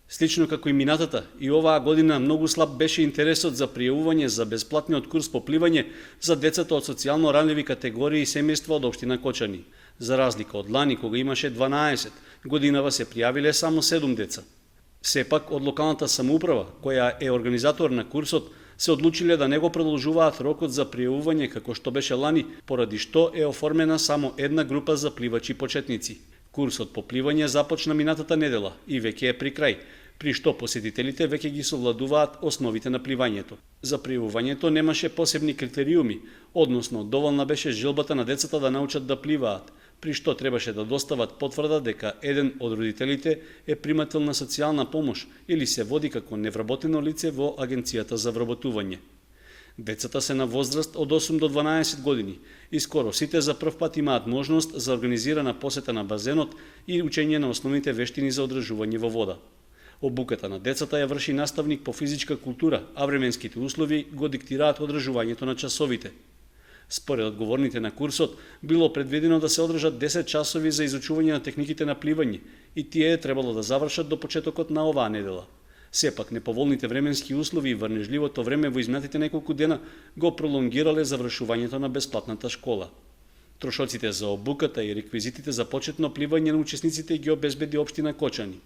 Слично како и минатата, и оваа година многу слаб беше интересот за пријавување за бесплатниот курс по пливање за децата од социјално ранливи категории и семејства од општина Кочани. За разлика од лани, кога имаше 12, годинава се пријавиле само 7 деца. Сепак, од локалната самоуправа, која е организатор на курсот, се одлучиле да не го продолжуваат рокот за пријавување како што беше лани, поради што е оформена само една група за пливачи почетници. Курсот по пливање започна минатата недела и веќе е при крај, при што посетителите веќе ги совладуваат основите на пливањето. За пријавувањето немаше посебни критериуми, односно доволна беше желбата на децата да научат да пливаат, при што требаше да достават потврда дека еден од родителите е примател на социјална помош или се води како невработено лице во Агенцијата за вработување. Децата се на возраст од 8 до 12 години и скоро сите за прв пат имаат можност за организирана посета на базенот и учење на основните вештини за одржување во вода. Обуката на децата ја врши наставник по физичка култура, а временските услови го диктираат одржувањето на часовите. Според одговорните на курсот, било предвидено да се одржат 10 часови за изучување на техниките на пливање и тие требало да завршат до почетокот на оваа недела. Сепак, неповолните временски услови и врнежливото време во изминатите неколку дена го пролонгирале завршувањето на бесплатната школа. Трошоците за обуката и реквизитите за почетно пливање на учесниците ги обезбеди општина Кочани.